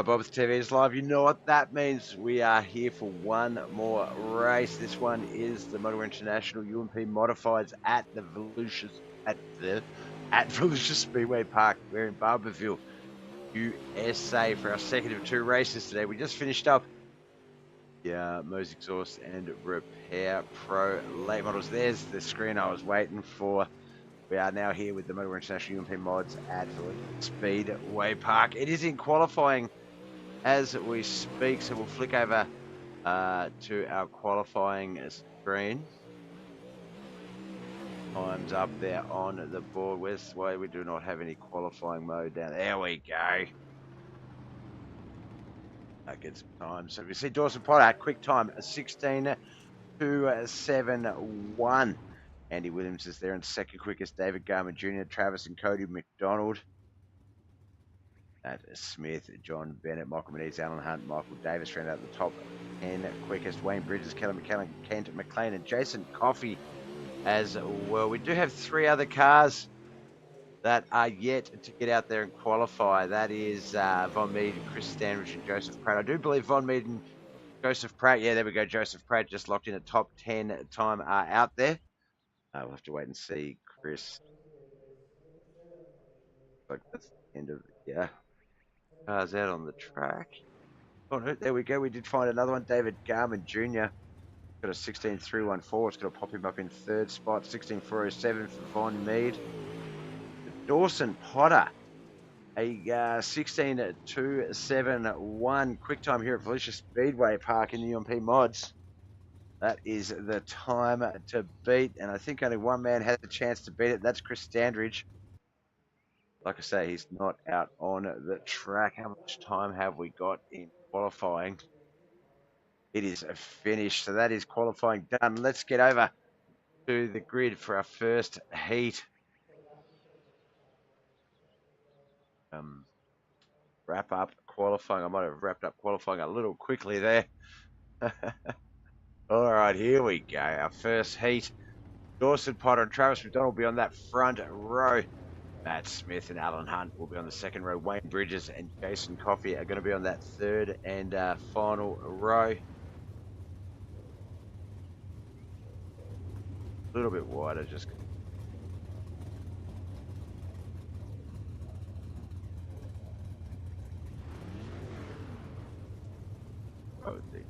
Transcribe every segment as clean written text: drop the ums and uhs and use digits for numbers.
Alright, BobbethTV is live. You know what that means. We are here for one more race. This one is the Motowear International UMP Modifieds at the Volusia Speedway Park. We're in Barberville, USA for our second of two races today. We just finished up the Moe's Exhaust and Repair Pro late models. There's the screen I was waiting for. We are now here with the Motowear International UMP Mods at Speedway Park. It is in qualifying as we speak, so we'll flick over to our qualifying screen. Time's up there on the board. Where's why we do not have any qualifying mode down there? We go. That gets time. So we see Dawson Potter, quick time 16:271. Andy Williams is there in second quickest. David Garman Jr., Travis and Cody McDonald. Smith, John Bennett, Michael Menez, Alan Hunt, Michael Davis round out the top 10 quickest. Wayne Bridges, Kelly McKellen, Kent McLean, and Jason Coffey as well. We do have three other cars that are yet to get out there and qualify. That is Von Mead, Chris Standridge, and Joseph Pratt. I do believe Von Mead and Joseph Pratt, yeah, there we go. Joseph Pratt just locked in a top 10 time out there. We'll have to wait and see Chris. But that's the end of yeah. Cars out on the track. Oh, there we go. We did find another one. David Garman Jr. got a 16.314. It's going to pop him up in third spot. 16.407 for Von Mead. Dawson Potter, a 16.271 quick time here at Volusia Speedway Park in the UMP mods. That is the time to beat, and I think only one man has a chance to beat it. That's Chris Standridge. Like I say, he's not out on the track. How much time have we got in qualifying? It is finished, so that is qualifying done. Let's get over to the grid for our first heat. Wrap up qualifying. I might have wrapped up qualifying a little quickly there. All right, here we go. Our first heat. Dawson Potter and Travis McDonald will be on that front row. Matt Smith and Alan Hunt will be on the second row. Wayne Bridges and Jason Coffey are going to be on that third and final row. A little bit wider, just. Oh, okay.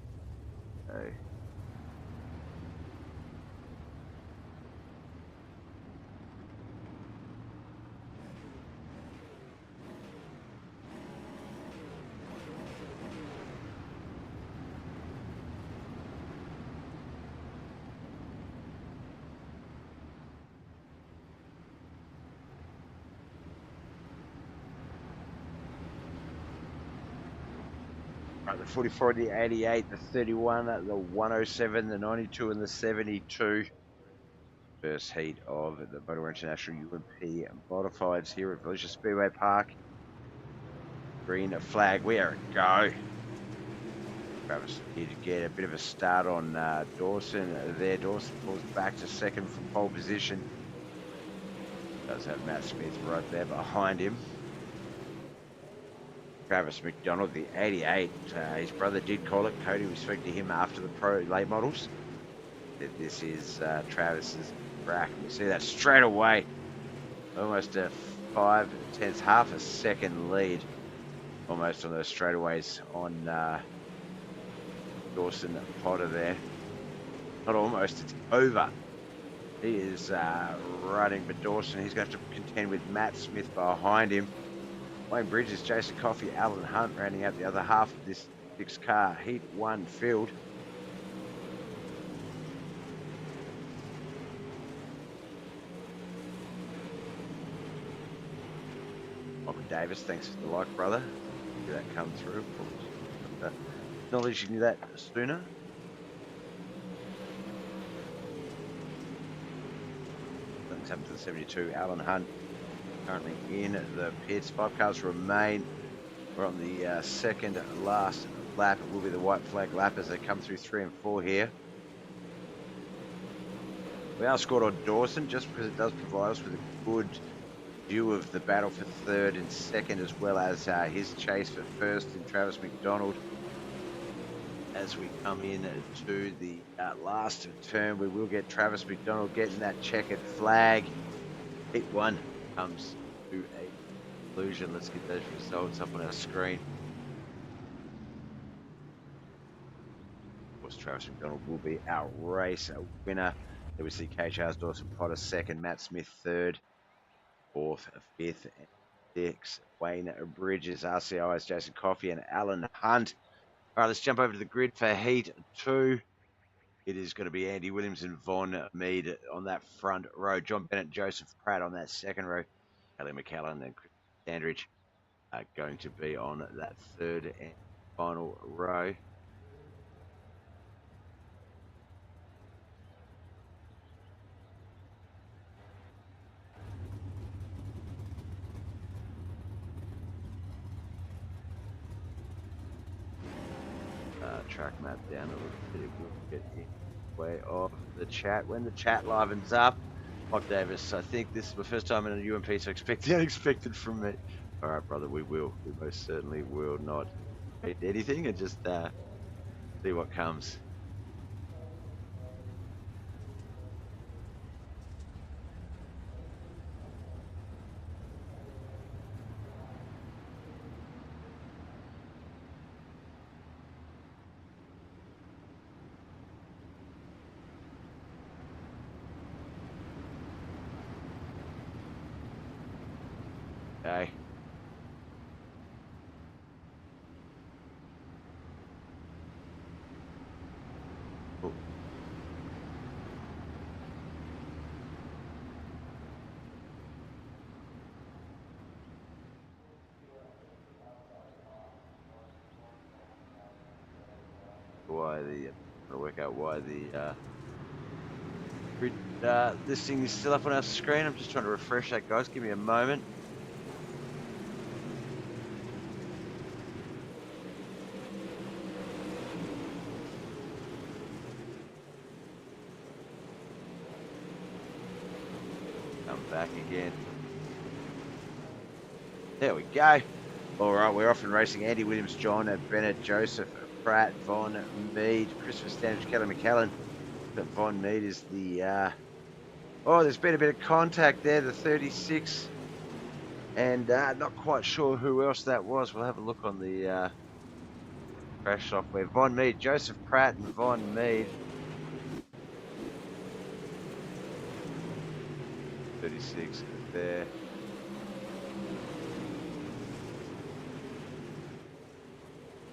The 44, the 88, the 31, the 107, the 92, and the 72. First heat of the Motowear International UMP Modifieds here at Volusia Speedway Park. Green flag, we are a go. Travis here to get a bit of a start on Dawson there. Dawson falls back to second from pole position. Does have Matt Smith right there behind him. Travis McDonald, the 88. His brother did call it. Cody, we spoke to him after the pro late models. This is Travis's track. You see that straight away. Almost a 5/10, half a second lead. Almost on those straightaways on Dawson Potter there. Not almost, it's over. He is running, but Dawson, he's going to have to contend with Matt Smith behind him. Wayne Bridges, Jason Coffey, Alan Hunt rounding out the other half of this six-car Heat 1 field. Michael Davis, thanks for the like, brother. See that come through. Acknowledging that sooner. Thanks up to the 72, Alan Hunt. Currently in the pits. 5 cars remain. We're on the second last lap. It will be the white flag lap as they come through 3 and 4 here. We are scored on Dawson just because it does provide us with a good view of the battle for third and second, as well as his chase for first in Travis McDonald. As we come in to the last turn, we will get Travis McDonald getting that checkered flag. Heat 1 comes to a conclusion. Let's get those results up on our screen. Of course, Travis McDonald will be our race winner. There we see K. Charles Dawson Potter second, Matt Smith third, fourth, fifth, and sixth. Wayne Bridges, RCI's Jason Coffey, and Alan Hunt. All right, let's jump over to the grid for Heat 2. It is going to be Andy Williams and Von Mead on that front row. John Bennett, Joseph Pratt on that second row. Kelly McCallum and Chris Standridge are going to be on that third and final row. Track map down a little bit. It will get in the way of the chat. When the chat livens up, Mike Davis, I think this is my first time in a UMP, so expect the unexpected from me. All right, brother, we will. We most certainly will not hate anything and just see what comes. Okay. Cool. Work out why the grid listing is still up on our screen. I'm just trying to refresh that, guys. Give me a moment. Come back again. There we go. All right, we're off and racing. Andy Williams, John Bennett, Joseph Pratt, Von Mead, Christopher Standridge, Kelly McCallum. But Von Mead is the oh, there's been a bit of contact there, the 36, and not quite sure who else that was. We'll have a look on the crash software. Von Mead, Joseph Pratt, and Von Mead. 36 there.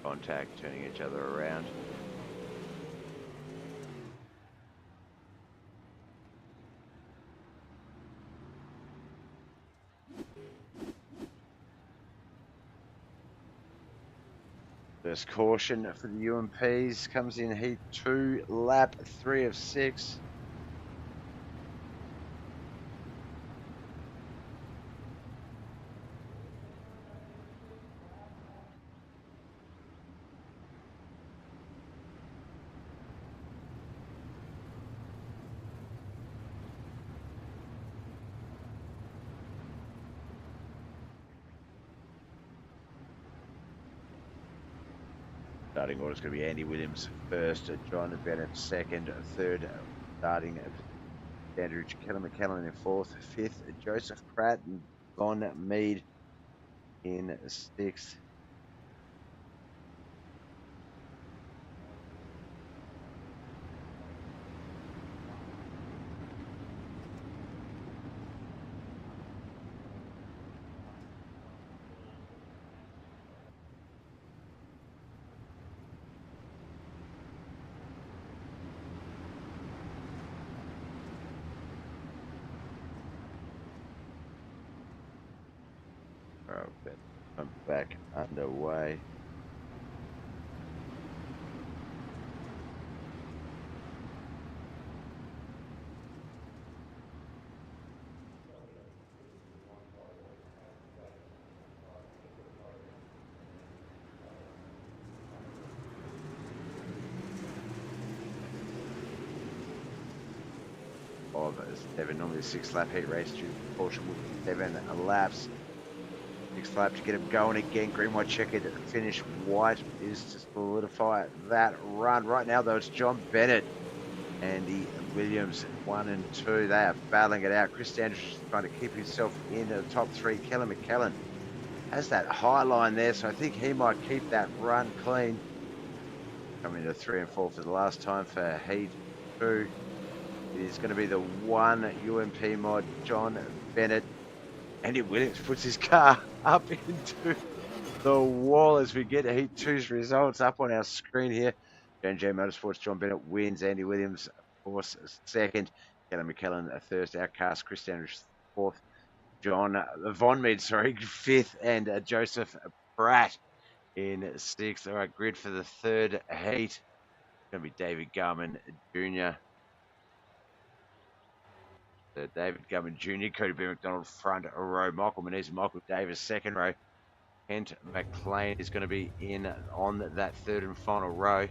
Contact, turning each other around. First caution for the UMPs comes in heat 2, lap 3 of 6. Starting order is going to be Andy Williams first, John Bennett second, third starting Standridge, Kelly McCallum in fourth, fifth Joseph Pratt and Von Mead in sixth. I'm back underway. of 7. Normally a 6-lap heat race due to proportion with 7 laps. 6th lap to get him going again. Green, white, checkered finish. White is to solidify that run. Right now, though, it's John Bennett, Andy Williams, 1 and 2. They are battling it out. Chris Standridge is trying to keep himself in the top 3. Kelly McKellen has that high line there, so I think he might keep that run clean. Coming to 3 and 4 for the last time for Heat 2. It is going to be the 1 UMP mod, John Bennett. Andy Williams puts his car up into the wall as we get Heat 2's results up on our screen here. J&J Motorsports, John Bennett wins. Andy Williams, of course, 2nd. Kelly McKellen, 3rd. Outcast, Chris Standridge, 4th. John Von Mead, 5th. And Joseph Pratt in 6th. All right, grid for the 3rd heat. It's going to be David Garman Jr. David Garman Jr., Cody B. McDonald, front row. Michael Muniz and Michael Davis, 2nd row. Kent McLean is going to be in on that 3rd and final row.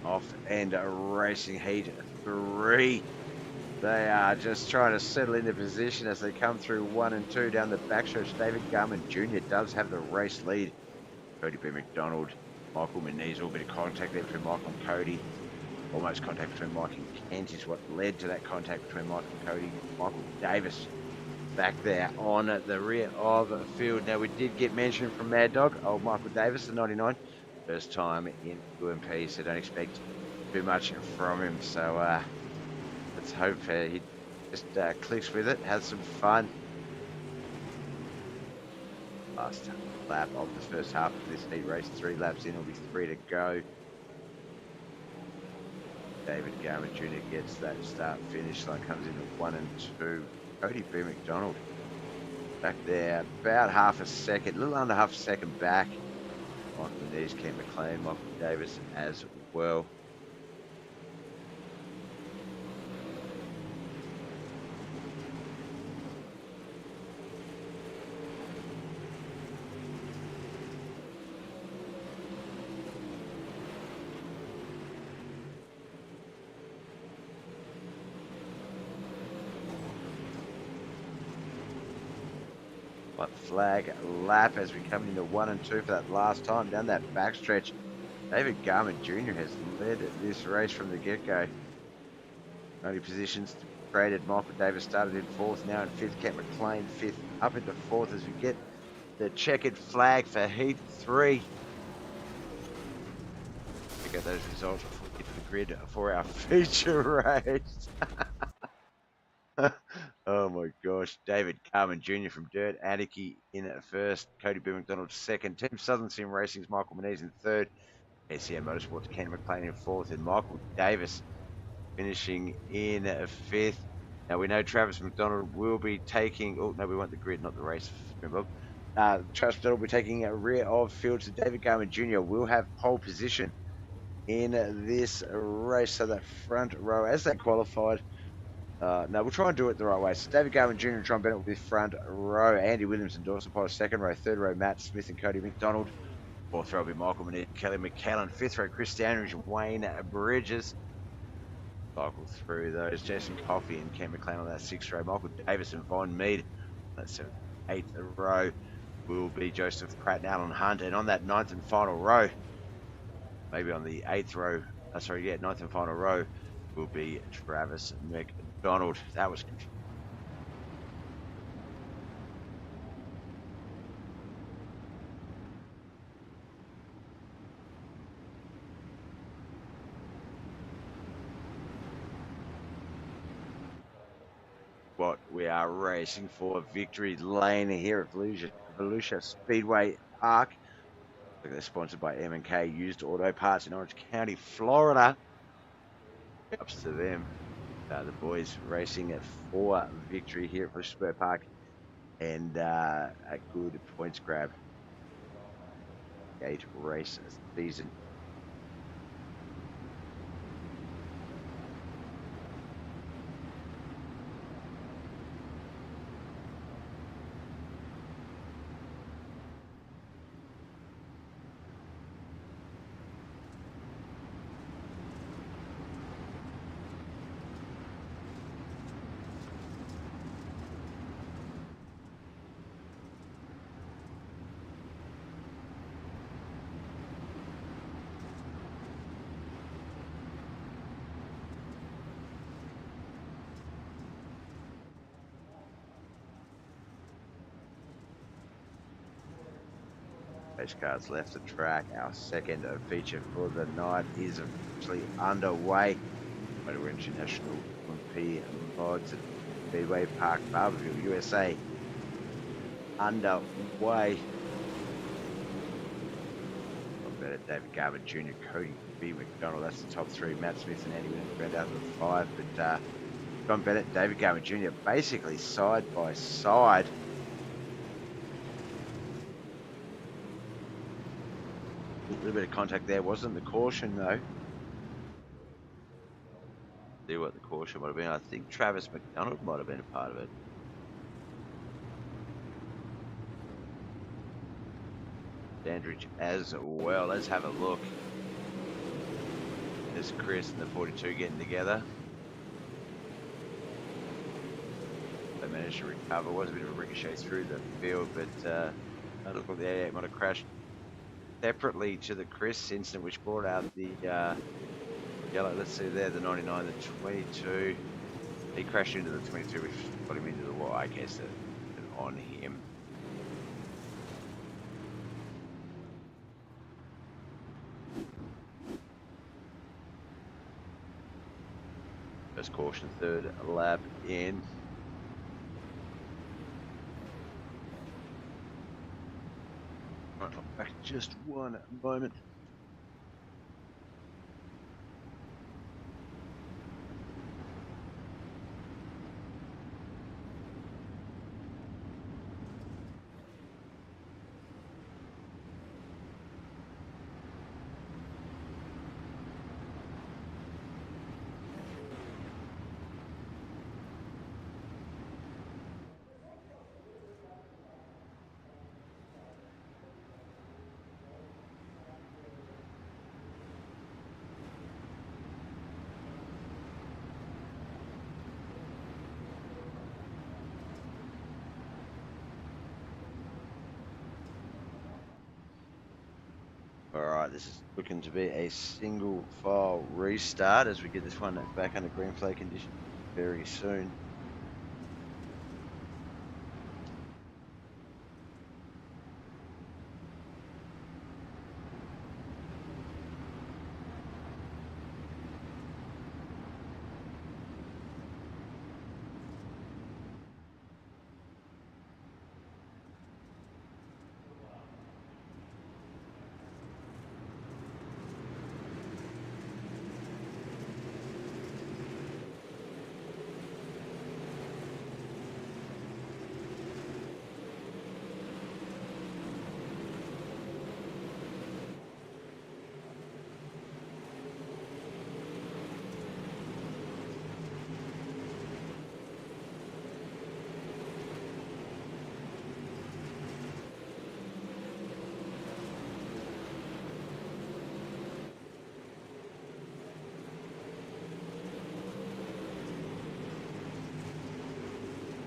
Off and racing heat 3. They are just trying to settle into position as they come through 1 and 2 down the backstretch. David Garman Jr. does have the race lead. Cody B. McDonald, Michael Muniz, all bit of contact there between Michael and Cody. Almost contact between Mike and Kent is what led to that contact between Mike and Cody. Michael Davis back there on the rear of the field. Now, we did get mention from Mad Dog, old Michael Davis, the 99. First time in UMP, so don't expect too much from him. So let's hope he just clicks with it, has some fun. Last lap of the first half of this heat race, 3 laps in, will be 3 to go. David Garman Jr. gets that start finish line, comes in at 1 and 2. Cody B. McDonald back there, about half a second, a little under half a second back. Michael Muniz, Kent McLean, Michael Davis as well. Flag lap as we come into 1 and 2 for that last time down that backstretch. David Garman Jr. has led this race from the get-go. Only positions traded. Michael Davis started in 4th, now in 5th. Kent McLean 5th, up into 4th as we get the checkered flag for Heat 3. Check out those results before we get to the grid for our feature race. Oh my gosh. David Garman Jr. from Dirt Anarchy in at 1st. Cody B. McDonald 2nd. Team Southern Sim Racing's Michael Muniz in 3rd. ACM Motorsports Ken McLean in 4th. And Michael Davis finishing in 5th. Now we know Travis McDonald will be taking... Oh, no, we want the grid, not the race. Travis McDonald will be taking a rear of field. So David Garman Jr. will have pole position in this race. So that front row, as they qualified... no, we'll try and do it the right way. So David Garman Jr. and John Bennett will be front row. Andy Williams and Dawson Potter 2nd row. 3rd row, Matt Smith and Cody McDonald. 4th row will be Michael Muniz, Kelly McKellen. 5th row, Chris Standridge and Wayne Bridges. Cycle through those. Jason Coffey and Ken McLean on that 6th row. Michael Davis and Von Mead. That's 8th row will be Joseph Pratt and Alan Hunt. And on that 9th and final row, maybe on the 8th row, 9th and final row, will be Travis McDonald. That was what we are racing for. Victory lane here at Volusia Speedway Park. They're sponsored by M&K Used Auto Parts in Orange County, Florida. Ups to them. The boys racing for victory here at Volusia Speedway Park, and a good points grab. 8 race season. Race cars left the track. Our second feature for the night is officially underway. Motowear International UMP mods at Speedway Park, Barberville, USA. Underway. Better David Garvin Jr., Cody B. McDonald. That's the top 3. Matt Smith and Andy Williams round out of the 5. But John Bennett, David Garvin Jr. basically side by side. A little bit of contact there. Wasn't the caution though. See what the caution might have been. I think Travis McDonald might have been a part of it. Standridge as well. Let's have a look. There's Chris and the 42 getting together. They managed to recover. Was a bit of a ricochet through the field, but it looked like the 88 might have crashed separately to the Chris incident, which brought out the yellow. Let's see there, the 99, the 22. He crashed into the 22, which got him into the wall. I guess on him. First caution, third lap in. Right, back just one moment. Alright, this is looking to be a single file restart as we get this one back under green flag conditions very soon.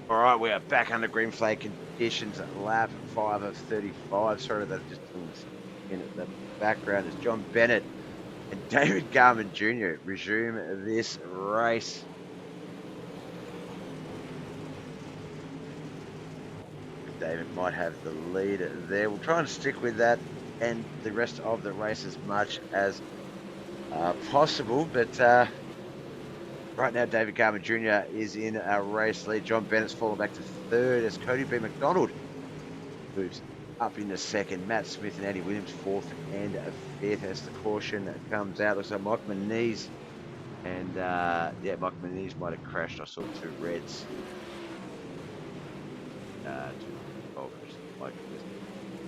All right, we are back under green flag conditions at lap 5 of 35. Sorry that just in the background is John Bennett and David Garvin Jr. resume this race. David might have the lead there. We'll try and stick with that and the rest of the race as much as possible, but Right now, David Garman Jr. is in a race lead. John Bennett's fallen back to third as Cody B. McDonald moves up into second. Matt Smith and Andy Williams fourth and fifth as the caution comes out. Looks like Mike Manise and yeah, Mike Manise might have crashed. I saw two reds. Mike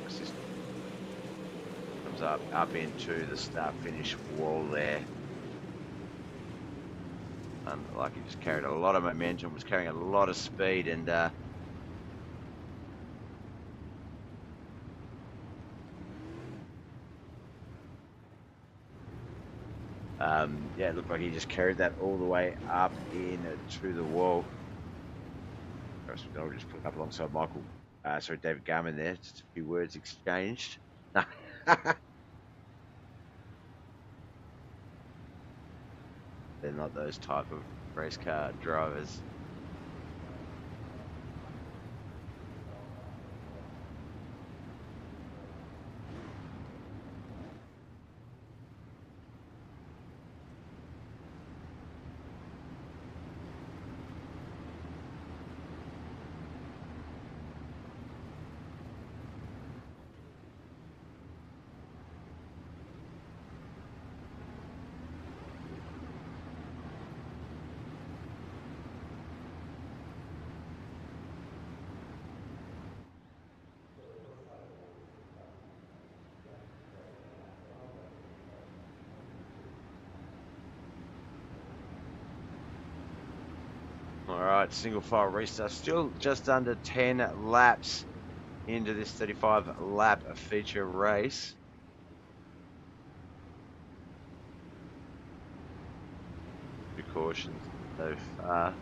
assistant comes up into the start finish wall there. Like he just carried a lot of momentum, was carrying a lot of speed, and yeah, it looked like he just carried that all the way up into the wall. I'll just put up alongside Michael. Sorry, David Garman there. Just a few words exchanged. They're not those type of race car drivers. Alright, single file restart. Still just under 10 laps into this 35 lap feature race. Precautions so far.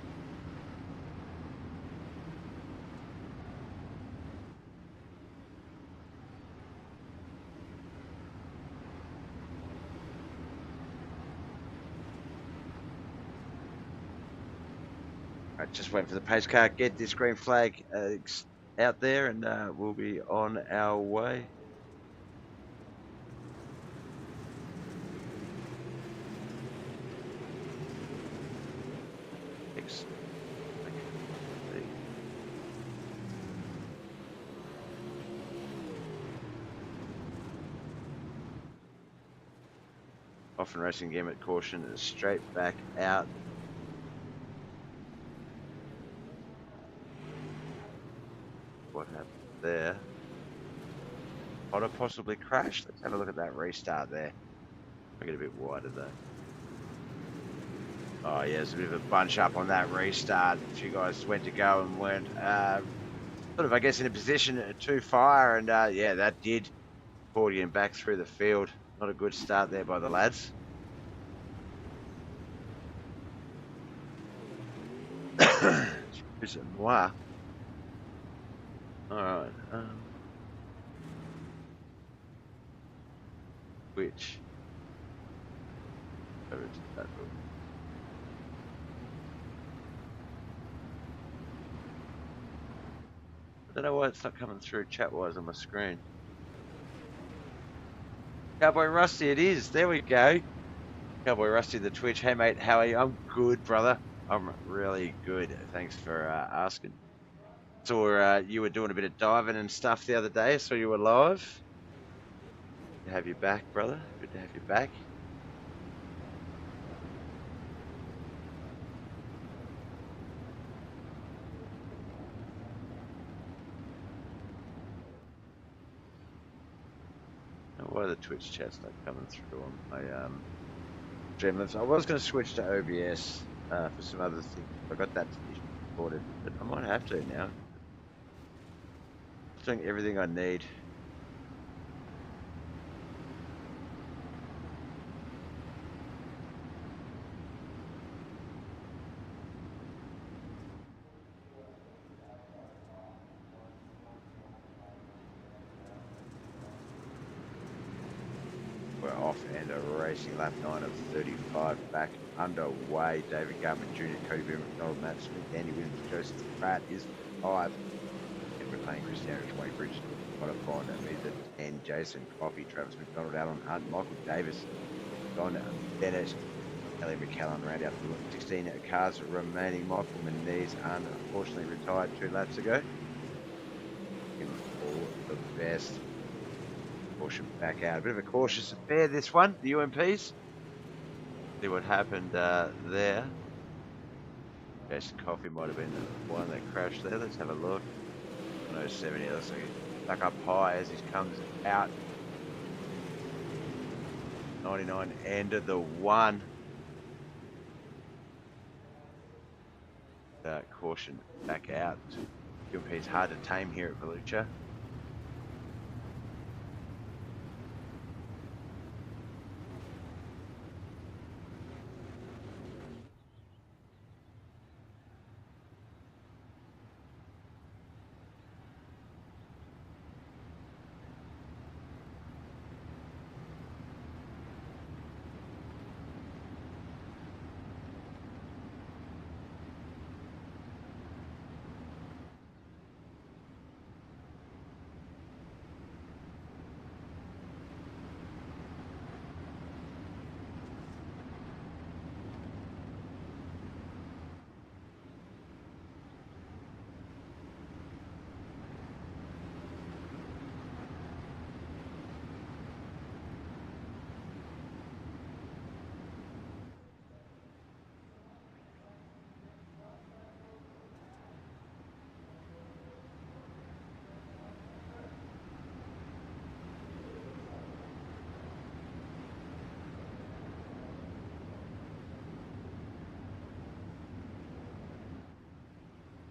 Just waiting for the pace car, get this green flag out there, and we'll be on our way. Often racing again at caution, straight back out. What happened there? Might have possibly crashed. Let's have a look at that restart there. Make it a bit wider though. Oh yeah, there's a bit of a bunch up on that restart. A few guys went to go and weren't sort of, I guess, in a position to fire, and yeah, that did accordion back through the field. Not a good start there by the lads. Wow. Alright. Which? Over to that book. I don't know why it's not coming through chat-wise on my screen. Cowboy Rusty, it is. There we go. Cowboy Rusty, the Twitch. Hey, mate, how are you? I'm good, brother. I'm really good. Thanks for asking. Saw you were doing a bit of diving and stuff the other day. I saw you were live. Good to have you back, brother. Good to have you back. Why the Twitch chat's not coming through on my Dreamlabs? I was going to switch to OBS for some other things. I got that recorded, but I might have to now. I'm doing everything I need. We're off and a racing lap 9 of 35 back underway. David Garman Jr., Cody B. McDonald, Matt Smith, Andy Williams, Joseph Pratt is 5. Edward Lane, Christian Waybridge, Connor Bond, Ametha 10, Jason Coffey, Travis McDonald, Alan Hunt, Michael Davis, Don Bennett, Ellie McCallum round out the 16 cars remaining. Michael Moniz unfortunately retired 2 laps ago. Give him all the best. Caution back out. A bit of a cautious affair, this one, the UMPs. See what happened there. Jason Coffey might have been the one that crashed there. Let's have a look. 107, looks like he's stuck up high as he comes out. 99 ended the one. Caution back out. UMP's hard to tame here at Volusia.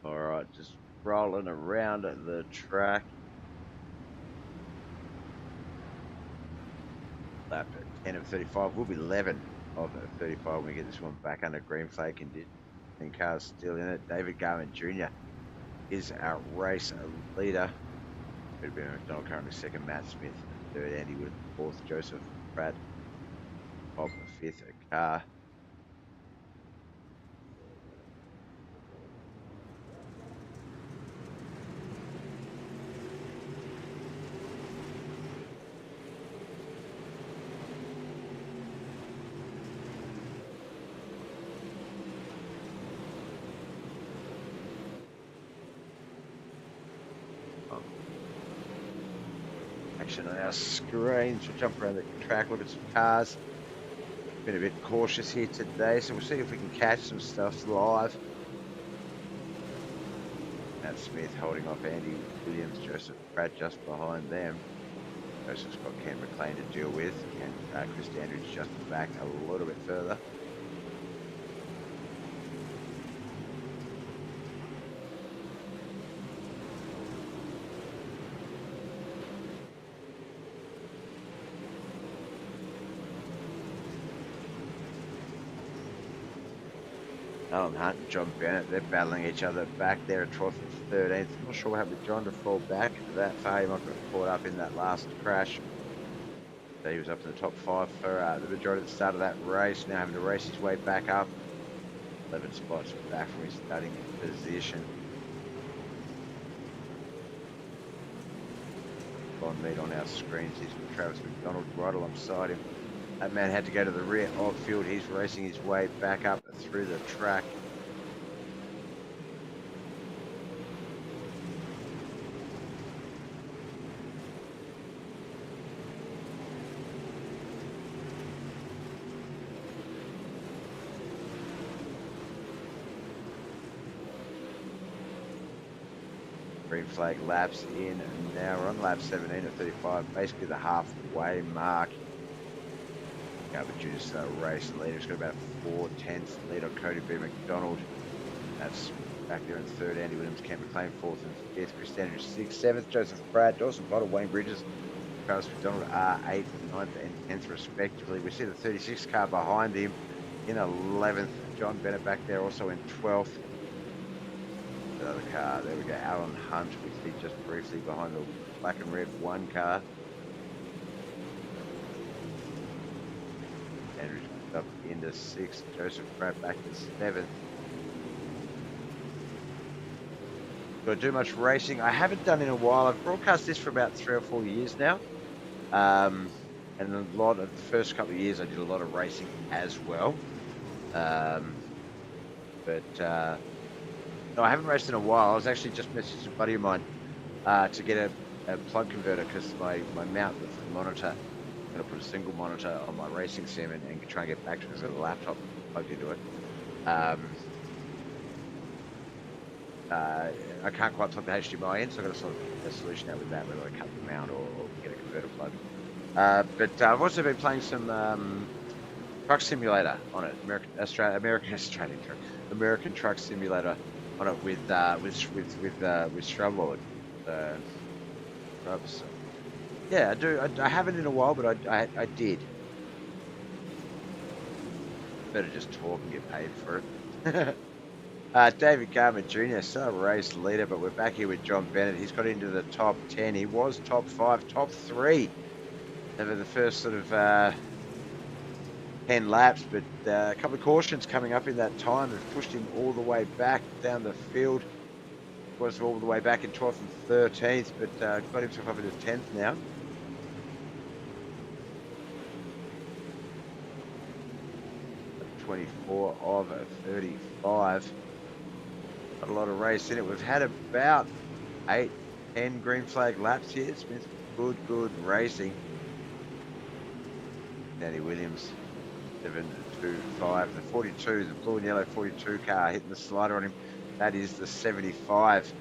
All right, just rolling around at the track. Lap 10 of 35 will be 11 of 35 when we get this one back under green flag condition. And cars still in it. David Garment Jr. is our race leader. Could be McDonald currently second. Matt Smith third. Andy Wood fourth. Joseph Pratt top fifth car. Action on our screens. We'll jump around the track, look at some cars. Been a bit cautious here today, so we'll see if we can catch some stuff live. Matt Smith holding off Andy Williams, Joseph Pratt just behind them. Joseph's got Ken McLean to deal with, and Chris Standridge just back a little bit further. Alan Hunt and John Bennett, they're battling each other back there at 12th and 13th. Not sure what happened to John to fall back that far. He might have got caught up in that last crash. So he was up in the top 5 for the majority of the start of that race. Now having to race his way back up. 11 spots back from his starting position. On meet on our screens is Travis McDonald right alongside him. That man had to go to the rear of field. He's racing his way back up through the track. Green flag laps in now. We're on lap 17 of 35, basically the halfway mark. Albert Jr.'s race leader. He's got about 4/10 lead on Cody B. McDonald. That's back there in third. Andy Williams, Kent McLean, fourth and fifth. Chris Standridge, sixth, seventh. Joseph Pratt, Dawson Potter, Wayne Bridges, Travis McDonald are 8th, 9th, and 10th respectively. We see the 36 car behind him in 11th. John Bennett back there also in 12th. The other car, there we go. Alan Hunt, we see just briefly behind the black and red 1 car. Up into 6th, Joseph Pratt back to 7th. Do I do much racing? I haven't done in a while. I've broadcast this for about 3 or 4 years now. And a lot of the first couple of years I did a lot of racing as well. No, I haven't raced in a while. I was actually just messaging a buddy of mine to get a plug converter because my mount with the monitor, I'm going to put a single monitor on my racing sim and try and get back to it because I've got a laptop plugged into it. I can't quite plug the HDMI in, so I've got to sort of a solution out with that, whether I cut the mount or get a converter plug. But I've also been playing some Truck Simulator on it, American Truck Simulator on it with Strumlord. So, yeah, I do. I haven't in a while, but I did. Better just talk and get paid for it. David Garman Jr., still a race leader, but we're back here with John Bennett. He's got into the top 10. He was top 5, top 3 over the first sort of 10 laps, but a couple of cautions coming up in that time have pushed him all the way back down the field. Was all the way back in 12th and 13th, but got himself up into 10th now. .24 of 35. Got a lot of race in it. We've had about 8, 10 green flag laps here. It's been good racing. Danny Williams, 725. The 42, the blue and yellow 42 car hitting the slider on him. That is the 75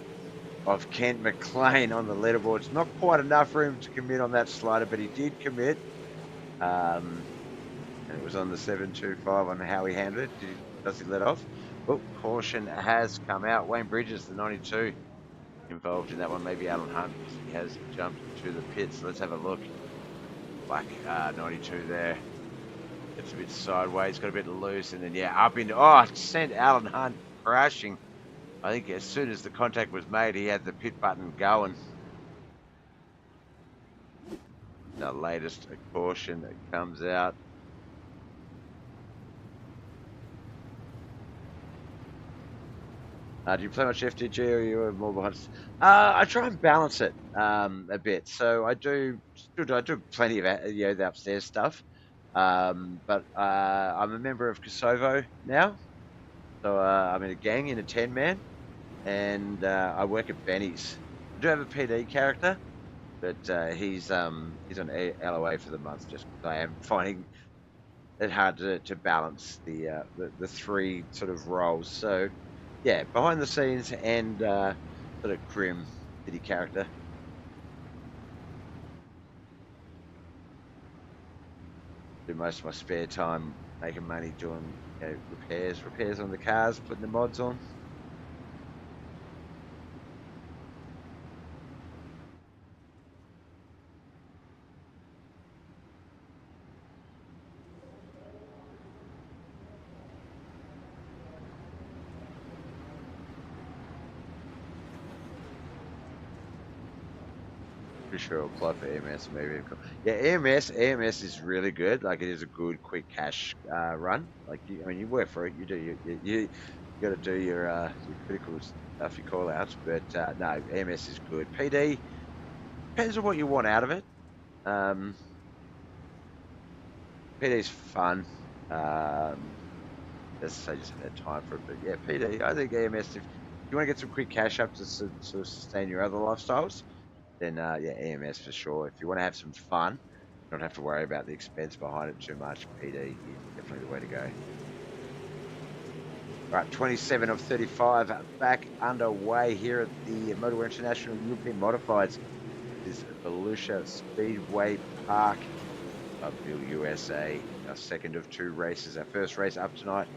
of Kent McLean on the leaderboard. It's not quite enough for him to commit on that slider, but he did commit. And it was on the 725 on how he handled it. Does he let off? Oh, caution has come out. Wayne Bridges, the 92, involved in that one. Maybe Alan Hunt. He has jumped to the pits. Let's have a look. Black 92 there. It's a bit sideways, got a bit loose, and then, yeah, up into... Oh, it sent Alan Hunt crashing. I think as soon as the contact was made, he had the pit button going. The latest caution that comes out. Do you play much FTG or are you more behind? I try and balance it a bit. So I do plenty of the upstairs stuff. But I'm a member of Kosovo now. So I'm in a gang in a 10-man. And I work at Benny's. I do have a PD character, but he's on LOA for the month just because I am finding it hard to balance the 3 sort of roles. So yeah, behind the scenes and sort of grim PD character. Do most of my spare time making money doing repairs on the cars, putting the mods on. Pretty sure I'll apply for EMS maybe. Yeah, EMS is really good. Like, it is a good quick cash run. Like, you work for it. You do you got to do your critical stuff, your call outs. But no, EMS is good. PD depends on what you want out of it. PD's fun. As I say, just haven't had time for it. But yeah, PD. I think EMS. If you want to get some quick cash up to sort of sustain your other lifestyles, then yeah, EMS for sure. If you want to have some fun, you don't have to worry about the expense behind it too much. PD is definitely the way to go. Right, 27 of 35 back underway here at the Motowear International European Modifieds. This is Volusia Speedway Park, Bill, USA. Our second of 2 races. Our first race up tonight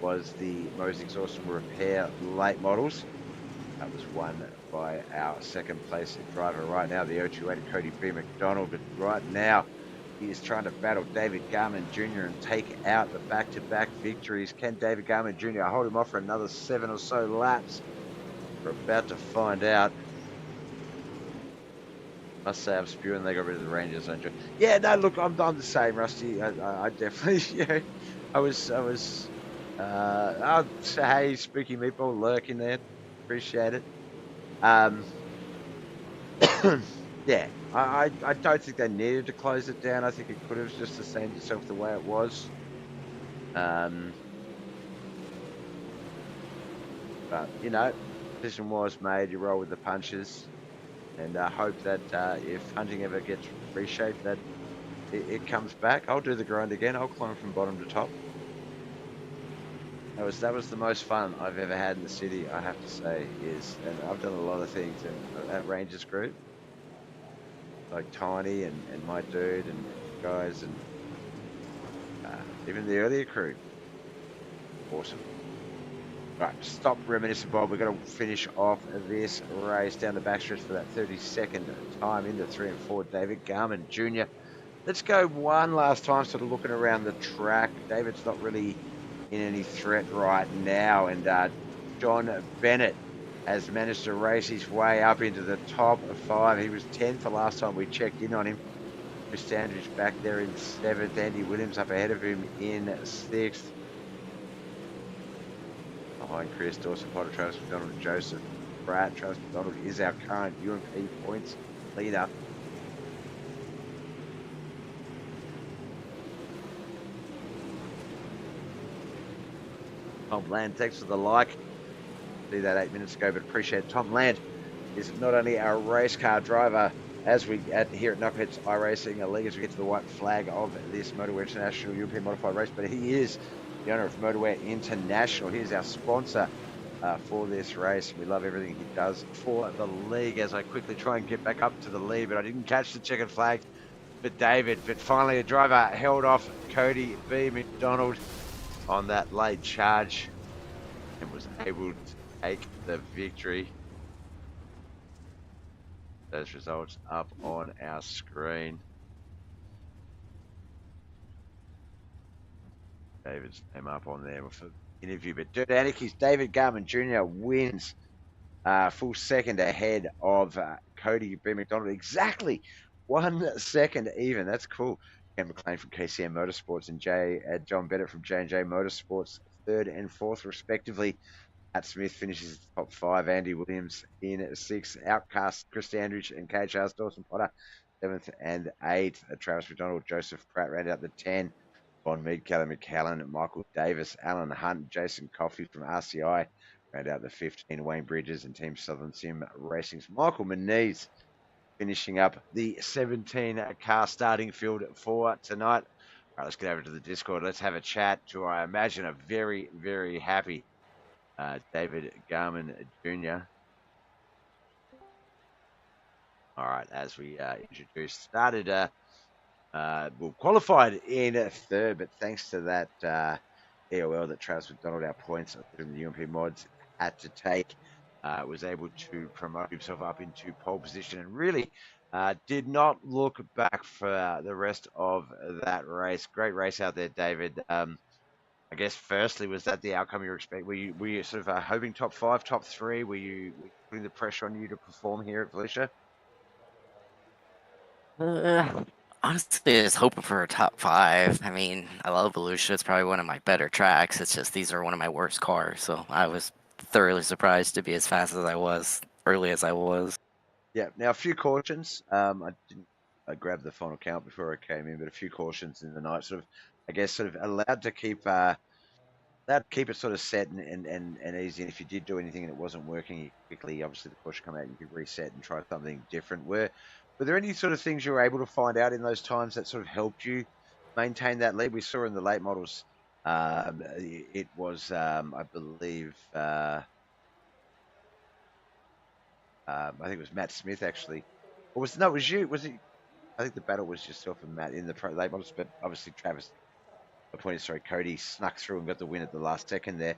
was the Most Exhaust Repair Late Models. That was won by our second place driver right now, the 028 Cody B. McDonald. But right now, he is trying to battle David Garman Jr. and take out the back-to-back victories. Can David Garman Jr. hold him off for another 7 or so laps? We're about to find out. Must say I'm spewing. They got rid of the Rangers. Yeah, no, look, I'm the same, Rusty. I definitely, yeah, I was. I'll say, hey, Spooky Meatball lurking there. Appreciate it. Yeah, I don't think they needed to close it down. I think it could have just sustained itself the way it was. But, decision was made. You roll with the punches and hope that if hunting ever gets reshaped, that it comes back. I'll do the grind again. I'll climb from bottom to top. That was the most fun I've ever had in the city, I have to say, and I've done a lot of things in that Rangers group, like Tiny and my dude and guys and even the earlier crew. Awesome. Right, stop reminiscing, Bob. We're going to finish off this race down the backstretch for that 32nd time in the 3 and 4. David Garman Jr. Let's go one last time, sort of looking around the track. David's not really in any threat right now, and John Bennett has managed to race his way up into the top 5. He was 10th the last time we checked in on him. Standridge back there in 7th. Andy Williams up ahead of him in 6th. Behind Chris, Dawson Potter, Travis McDonald, Joseph Pratt. Travis McDonald is our current UMP points leader. Tom Land, thanks for the like. See that 8 minutes ago, but appreciate it. Tom Land is not only our race car driver as we here at KnuckleHeadz iRacing, a league as we get to the white flag of this Motowear International European Modified race, but he is the owner of Motowear International. He is our sponsor for this race. We love everything he does for the league. As I quickly try and get back up to the lead, but I didn't catch the checkered flag for David. But finally, a driver held off Cody B. McDonald on that late charge and was able to take the victory. Those results up on our screen. David's name up on there for the interview. But Dirt Anarchy's David Garman Jr. wins full second ahead of Cody B. McDonald. Exactly 1 second even. That's cool. Ken McLean from KCM Motorsports and John Bennett from J&J Motorsports, 3rd and 4th respectively. Matt Smith finishes top 5. Andy Williams in 6th. Outcast Chris Standridge and KHR's Dawson Potter 7th and 8th. Travis McDonald, Joseph Pratt rounded out the 10. Von Mead, Kelly McCallan, Michael Davis, Alan Hunt, Jason Coffey from RCI round out the 15. Wayne Bridges and Team Southern Sim Racing's Michael Moniz finishing up the 17 car starting field for tonight. All right, let's get over to the Discord. Let's have a chat to, I imagine, a very, very happy David Garman Jr. All right, as we introduced, started, qualified in 3rd, but thanks to that EOL that Travis McDonald, our points from the UMP mods, had to take, was able to promote himself up into pole position and really did not look back for the rest of that race. Great race out there, David. I guess firstly, was that the outcome you were expecting? Were you sort of hoping top 5, top 3? Were you putting the pressure on you to perform here at Volusia? Honestly, I was hoping for a top 5. I mean, I love Volusia. It's probably one of my better tracks. It's just these are one of my worst cars. So I was thoroughly surprised to be as fast as I was, early as I was. Yeah. Now, a few cautions. I grabbed the final count before I came in, but a few cautions in the night, sort of, I guess, sort of allowed to keep it sort of set and easy. And if you did do anything and it wasn't working, you quickly, obviously, the caution come out, and you could reset and try something different. Were there any sort of things you were able to find out in those times that sort of helped you maintain that lead? We saw in the late models, it was, I believe, I think it was Matt Smith actually, or it was you? Was it? I think the battle was yourself and Matt in the late models, but obviously Travis, Cody snuck through and got the win at the last second there.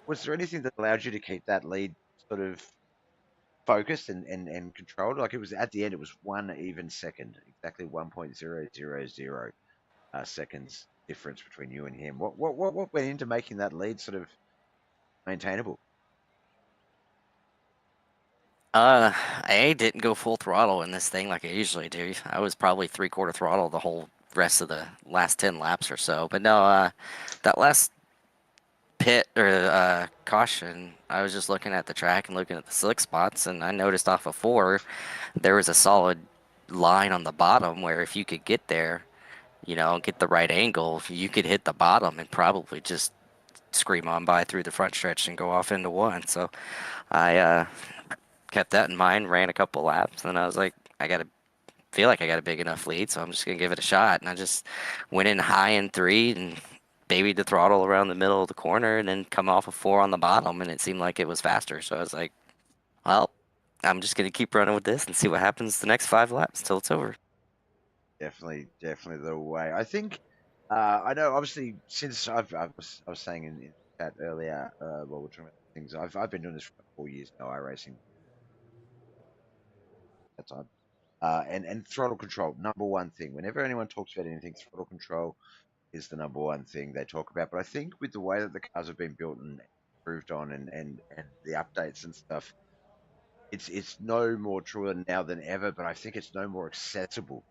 Was there anything that allowed you to keep that lead sort of focused and controlled? Like, it was at the end, it was 1 even second, exactly 1.000 seconds difference between you and him. What went into making that lead sort of maintainable? I didn't go full throttle in this thing like I usually do. I was probably 3/4 throttle the whole rest of the last 10 laps or so. But no, that last pit or caution, I was just looking at the track and looking at the slick spots, and I noticed off of 4, there was a solid line on the bottom where if you could get there, get the right angle, you could hit the bottom and probably just scream on by through the front stretch and go off into one. So I kept that in mind, ran a couple laps, and I was like, feel like I got a big enough lead, so I'm just gonna give it a shot. And I just went in high in 3 and babied the throttle around the middle of the corner, and then come off a 4 on the bottom, and it seemed like it was faster. So I was like, well, I'm just gonna keep running with this and see what happens the next 5 laps till it's over. Definitely, definitely the way. I think I know. Obviously, since I was saying in chat earlier, while we're talking about things, I've been doing this for 4 years now, iRacing. That time. And throttle control, number one thing. Whenever anyone talks about anything, throttle control is the number one thing they talk about. But I think with the way that the cars have been built and improved on, and the updates and stuff, it's no more true now than ever. But I think it's no more accessible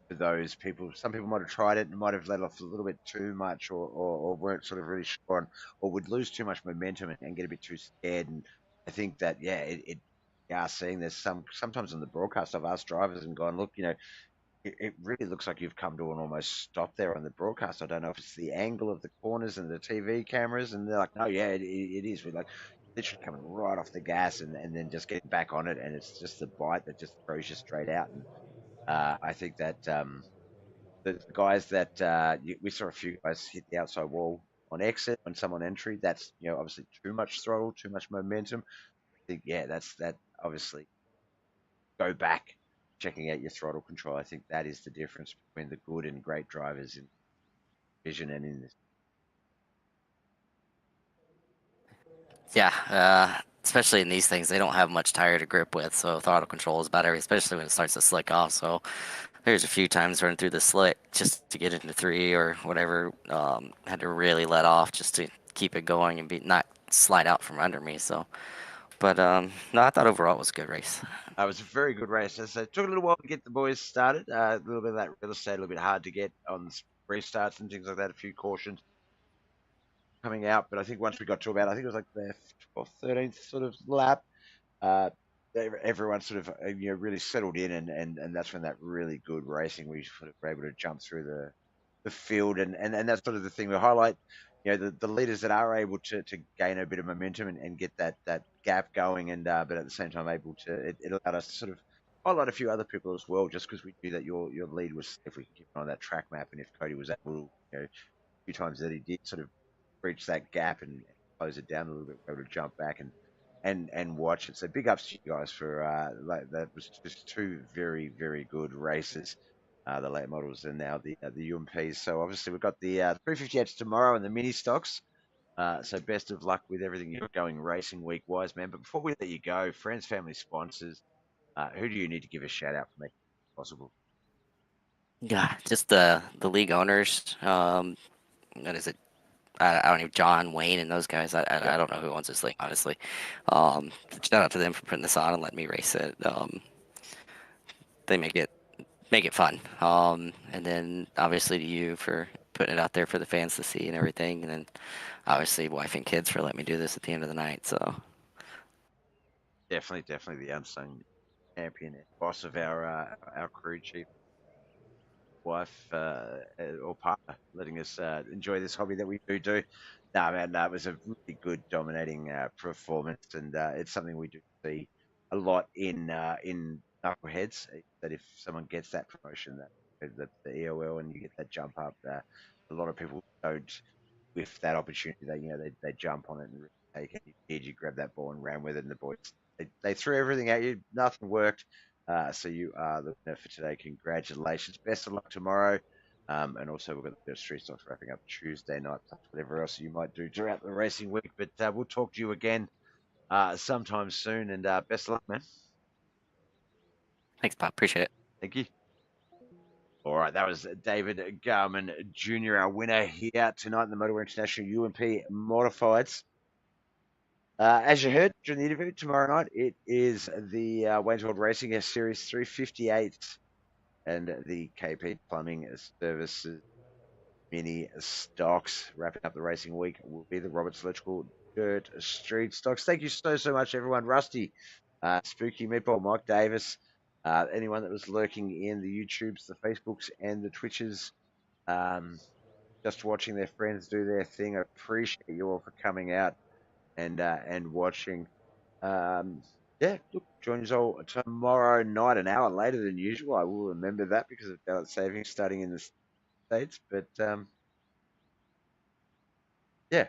for those people. Some people might have tried it and might have let off a little bit too much, or weren't sort of really sure on, or would lose too much momentum and get a bit too scared. And I think that yeah, it we are seeing there's sometimes on the broadcast I've asked drivers and gone, look, it really looks like you've come to an almost stop there on the broadcast. I don't know if it's the angle of the corners and the TV cameras, and they're like, no, yeah, it is. We're like literally coming right off the gas and then just getting back on it, and it's just the bite that just throws you straight out. And I think that the guys that we saw a few guys hit the outside wall on exit on some on entry. That's obviously too much throttle, too much momentum. I think yeah, that's that obviously go back checking out your throttle control. I think that is the difference between the good and great drivers in vision and in this. Yeah, especially in these things, they don't have much tire to grip with, so throttle control is better, especially when it starts to slick off. So there's a few times running through the slick just to get into 3 or whatever. Had to really let off just to keep it going and be not slide out from under me. So, but no, I thought overall it was a good race. It was a very good race. So it took a little while to get the boys started. A little bit of that real estate, a little bit hard to get on restarts and things like that. A few cautions coming out, but I think once we got to about, I think it was like the 12th, 13th sort of lap, uh, everyone sort of really settled in, and that's when that really good racing we sort of were able to jump through the field, and that's sort of the thing we highlight. The leaders that are able to gain a bit of momentum and get that gap going, and but at the same time able to it allowed us to sort of highlight a few other people as well, just because we knew that your lead was, if we could keep on that track map, and if Cody was able to, a few times that he did sort of breach that gap and close it down a little bit, be able to jump back and watch it. So big ups to you guys for that was just two very very good races. The late models and now the UMPs. So obviously we've got the 350H tomorrow and the mini stocks. So best of luck with everything you're going racing week wise, man. But before we let you go, friends, family, sponsors, who do you need to give a shout out for making it possible? Yeah, just the league owners. What is it? I don't even John Wayne and those guys. I Yep, don't know who owns this league, honestly. Um, Shout out to them for putting this on and letting me race it. They make it fun. And then obviously to you for putting it out there for the fans to see and everything. And then obviously wife and kids for letting me do this at the end of the night. So definitely the unsung champion and boss of our crew chief. Wife or partner letting us enjoy this hobby that we do. No, man, that was a really good dominating performance, and it's something we do see a lot in knuckleheads. That if someone gets that promotion, that the EOL, and you get that jump up, a lot of people don't with that opportunity. They jump on it and really take it. You grab that ball and ran with it, and the boys they threw everything at you. Nothing worked. So you are the winner for today. Congratulations. Best of luck tomorrow. And also we've got the street stocks wrapping up Tuesday night, plus whatever else you might do throughout the racing week. But we'll talk to you again sometime soon. And best of luck, man. thanks, Bob. Appreciate it. Thank you. All right, that was David Garman Jr., our winner here tonight in the Motowear International UMP Modifieds. As you heard during the interview, tomorrow night it is the Wayne's World Racing S Series 358 and the KP Plumbing Services mini stocks. Wrapping up the racing week will be the Roberts Electrical Dirt Street stocks. Thank you so much, everyone. Rusty, Spooky Meatball, Mike Davis, anyone that was lurking in the YouTubes, the Facebooks, and the Twitches. Um, just watching their friends do their thing. I appreciate you all for coming out and watching. Yeah, look, join us all tomorrow night, an hour later than usual. I will remember that because of daylight savings starting in the States. But yeah.